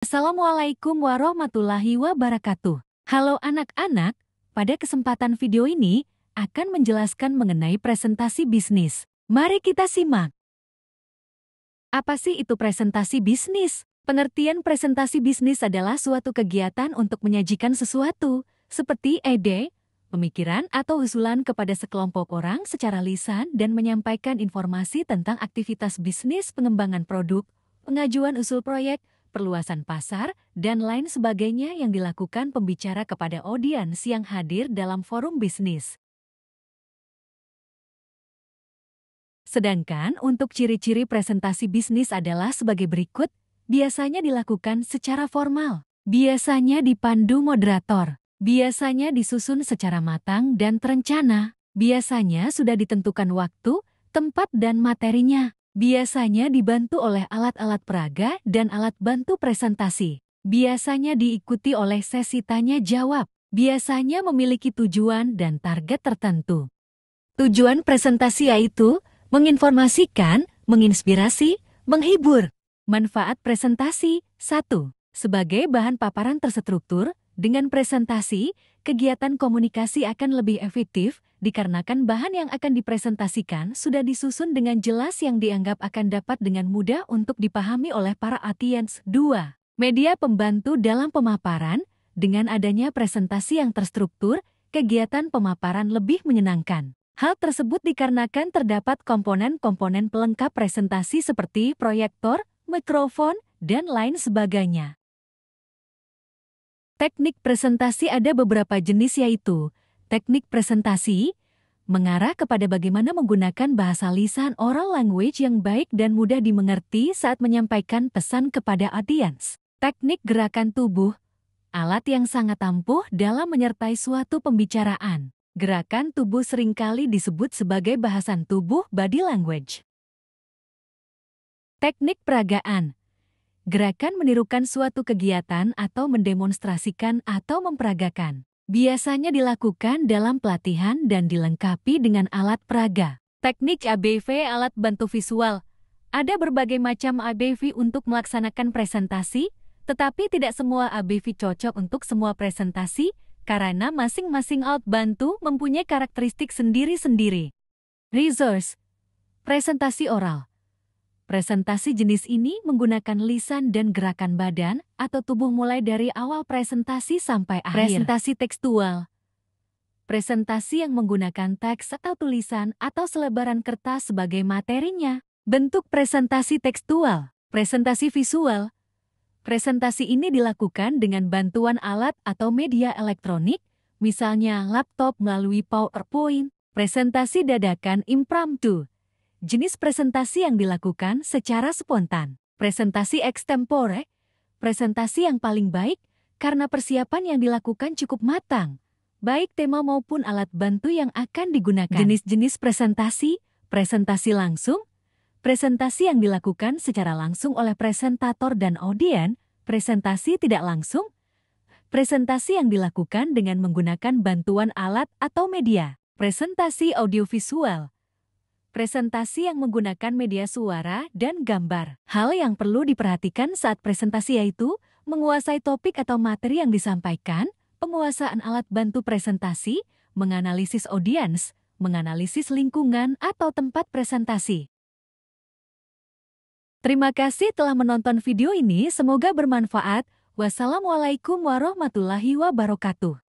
Assalamualaikum warahmatullahi wabarakatuh. Halo anak-anak, pada kesempatan video ini akan menjelaskan mengenai presentasi bisnis. Mari kita simak. Apa sih itu presentasi bisnis? Pengertian presentasi bisnis adalah suatu kegiatan untuk menyajikan sesuatu, seperti ide, pemikiran atau usulan kepada sekelompok orang secara lisan dan menyampaikan informasi tentang aktivitas bisnis, pengembangan produk, pengajuan usul proyek, perluasan pasar, dan lain sebagainya yang dilakukan pembicara kepada audiens yang hadir dalam forum bisnis. Sedangkan untuk ciri-ciri presentasi bisnis adalah sebagai berikut, biasanya dilakukan secara formal, biasanya dipandu moderator, biasanya disusun secara matang dan terencana, biasanya sudah ditentukan waktu, tempat dan materinya, biasanya dibantu oleh alat-alat peraga dan alat bantu presentasi, biasanya diikuti oleh sesi tanya-jawab, biasanya memiliki tujuan dan target tertentu. Tujuan presentasi yaitu menginformasikan, menginspirasi, menghibur. Manfaat presentasi 1. Sebagai bahan paparan terstruktur, dengan presentasi, kegiatan komunikasi akan lebih efektif dikarenakan bahan yang akan dipresentasikan sudah disusun dengan jelas yang dianggap akan dapat dengan mudah untuk dipahami oleh para audiens. 2. Media pembantu dalam pemaparan, dengan adanya presentasi yang terstruktur, kegiatan pemaparan lebih menyenangkan. Hal tersebut dikarenakan terdapat komponen-komponen pelengkap presentasi seperti proyektor, mikrofon, dan lain sebagainya. Teknik presentasi ada beberapa jenis yaitu, teknik presentasi, mengarah kepada bagaimana menggunakan bahasa lisan oral language yang baik dan mudah dimengerti saat menyampaikan pesan kepada audiens. Teknik gerakan tubuh, alat yang sangat ampuh dalam menyertai suatu pembicaraan. Gerakan tubuh seringkali disebut sebagai bahasan tubuh body language. Teknik peragaan. Gerakan menirukan suatu kegiatan atau mendemonstrasikan atau memperagakan. Biasanya dilakukan dalam pelatihan dan dilengkapi dengan alat peraga. Teknik ABV alat bantu visual. Ada berbagai macam ABV untuk melaksanakan presentasi, tetapi tidak semua ABV cocok untuk semua presentasi, karena masing-masing alat bantu mempunyai karakteristik sendiri-sendiri. Resource. Presentasi oral. Presentasi jenis ini menggunakan lisan dan gerakan badan atau tubuh mulai dari awal presentasi sampai akhir. Presentasi tekstual. Presentasi yang menggunakan teks atau tulisan atau selebaran kertas sebagai materinya. Bentuk presentasi tekstual. Presentasi visual. Presentasi ini dilakukan dengan bantuan alat atau media elektronik, misalnya laptop melalui PowerPoint. Presentasi dadakan impromptu. Jenis presentasi yang dilakukan secara spontan. Presentasi extempore. Presentasi yang paling baik karena persiapan yang dilakukan cukup matang, baik tema maupun alat bantu yang akan digunakan. Jenis-jenis presentasi, presentasi langsung, presentasi yang dilakukan secara langsung oleh presentator dan audien, presentasi tidak langsung, presentasi yang dilakukan dengan menggunakan bantuan alat atau media, presentasi audiovisual, presentasi yang menggunakan media suara dan gambar. Hal yang perlu diperhatikan saat presentasi yaitu menguasai topik atau materi yang disampaikan, penguasaan alat bantu presentasi, menganalisis audiens, menganalisis lingkungan atau tempat presentasi. Terima kasih telah menonton video ini, semoga bermanfaat. Wassalamualaikum warahmatullahi wabarakatuh.